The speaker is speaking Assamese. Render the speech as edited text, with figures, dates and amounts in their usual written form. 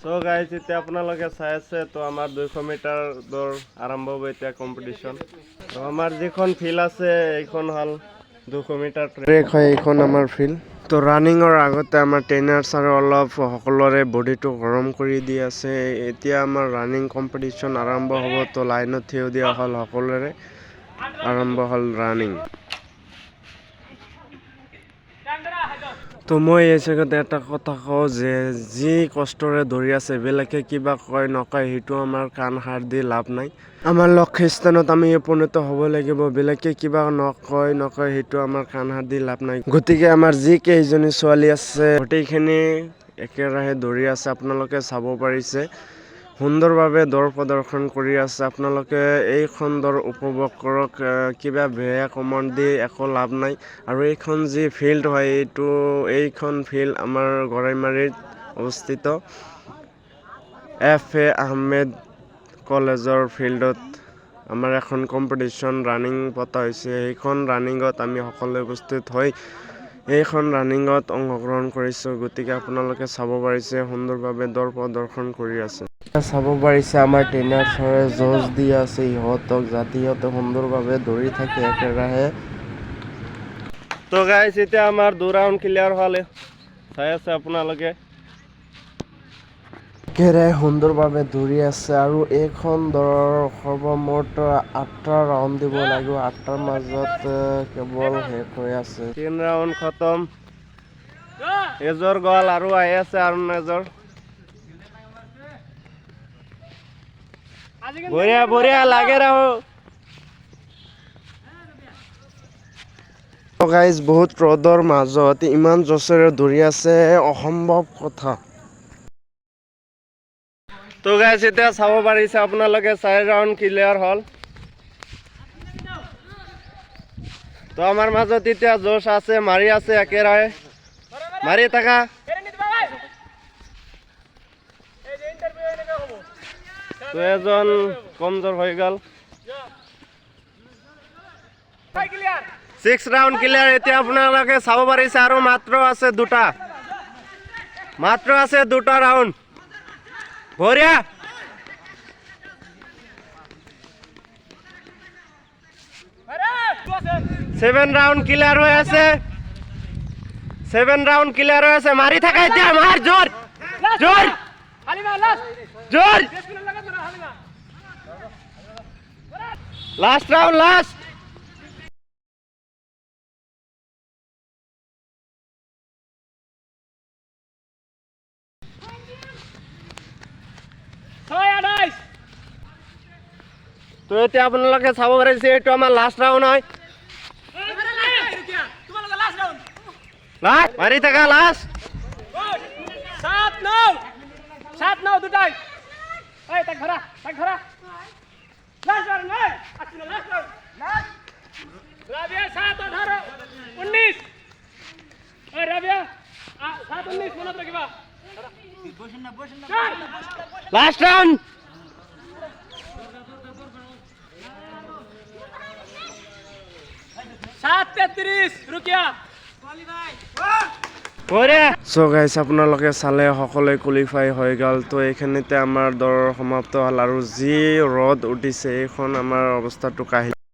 সো গাইজ এতিয়া আপোনালোকে চাই আছে তো আমাৰ 200 মিটাৰ দৌৰ আৰম্ভ হ'ব এতিয়া কম্পিটিশ্যন। তো আমাৰ যিখন ফিল্ড আছে এইখন হ'ল 200 মিটাৰ ট্ৰেক হয়, এইখন আমাৰ ফিল্ড। তো ৰানিঙৰ আগতে আমাৰ ট্ৰেইনাৰ ছাৰে অলপ সকলোৰে বডিটো গৰম কৰি দি আছে। এতিয়া আমাৰ ৰানিং কম্পিটিশ্যন আৰম্ভ হ'ব। তো লাইনত থিয় দিয়া হ'ল, সকলোৰে আৰম্ভ হ'ল ৰানিং। তো মই এই জেগাতে এটা কথা কওঁ যে যি কষ্টৰে দৌৰি আছে, বেলেগে কিবা কয় নকয় সেইটো আমাৰ কাণ সাৰ দি লাভ নাই। আমাৰ লক্ষ্য স্থানত আমি উপনীত হ'ব লাগিব। বেলেগে কিবা নকয় সেইটো আমাৰ কাণ সাৰ দি লাভ নাই। গতিকে আমাৰ যি কেইজনী ছোৱালী আছে গোটেইখিনি একেৰাহে দৌৰি আছে, আপোনালোকে চাব পাৰিছে। সুন্দৰভাৱে দৌৰ প্ৰদৰ্শন কৰি আছে। আপোনালোকে এইখন দৌৰ উপভোগ কৰক। কিবা বেয়া কমেণ্ট দি একো লাভ নাই। আৰু এইখন যি ফিল্ড হয় এইখন ফিল্ড আমাৰ গৰাইমাৰীত অৱস্থিত FA আহমেদ কলেজৰ ফিল্ডত আমাৰ এখন কম্পিটিশ্যন ৰানিং পতা হৈছে। সেইখন ৰানিঙত আমি সকলোৱে উপস্থিত হৈ এইখন ৰানিঙত অংশগ্ৰহণ কৰিছোঁ। গতিকে আপোনালোকে চাব পাৰিছে সুন্দৰভাৱে দৌৰ প্ৰদৰ্শন কৰি আছে। চাব পাৰিছে আমাৰ ট্ৰেইনাৰ ছাৰে জজ দি আছে ইহঁতক, যাতে ইহঁতে সুন্দৰভাৱে দৌৰি থাকে একেৰাহে। তো গাইজ এতিয়া আমাৰ 2 ৰাউণ্ড ক্লিয়াৰ হ'লে চাই আছে আপোনালোকে একেৰাহে সুন্দৰভাৱে দৌৰি আছে। আৰু এইখন দৌৰৰ সৰ্বমুঠ 8টা ৰাউণ্ড দিব লাগিব। 8টাৰ মাজত কেৱল শেষ হৈ আছে। 3 ৰাউণ্ড খতম। এজৰ গ'ল আৰু আহি আছে আৰু এজৰ। বঢ়িয়া লাগে ৰাহো। গাইজ বহুত ৰ'দৰ মাজত ইমান জোচেৰে দৌৰি আছে, অসম্ভৱ কথা। তো গাইজ এতিয়া চাব পাৰিছে আপোনালোকে 4 ৰাউণ্ড ক্লিয়াৰ হ'ল। তো আমাৰ মাজত এতিয়া জোচ আছে, মাৰি আছে একেৰাহে, মাৰি থাকা। তো এজন কমজোৰ হৈ গ'ল। 6 ৰাউণ্ড ক্লিয়াৰ। এতিয়া আপোনালোকে চাব পাৰিছে আৰু মাত্ৰ আছে 2টা ৰাউণ্ড। বঢ়িয়া। 7 ৰাউণ্ড ক্লিয়াৰ হৈ আছে। 7 ৰাউণ্ড ক্লিয়াৰ হৈ আছে, মাৰি থাকা এতিয়া, মাৰ জোৰ জোৰ জোৰ। Last round, last. তো এতিয়া আপোনালোকে চাব পাৰিছে এইটো আমাৰ লাষ্ট ৰাউণ্ড হয়। মাৰি থাকা লাষ্ট। 7-9 দুটাই। তাক ধৰা। লাষ্ট রাউন্ড ভাই, আসলে লাষ্ট রাউন্ড। রাবিয়া 7-18 19। রাবিয়া 7-19 মনে রাখবা। Last round. Rukiya. So guys আপোনালোকে চালে সকলোৱে কোৱালিফাই হৈ গ'ল। তো এইখিনিতে আমাৰ দৌৰ সমাপ্ত হ'ল। আৰু যি ৰ'দ উঠিছে এইখন আমাৰ অৱস্থাটো কাহিল।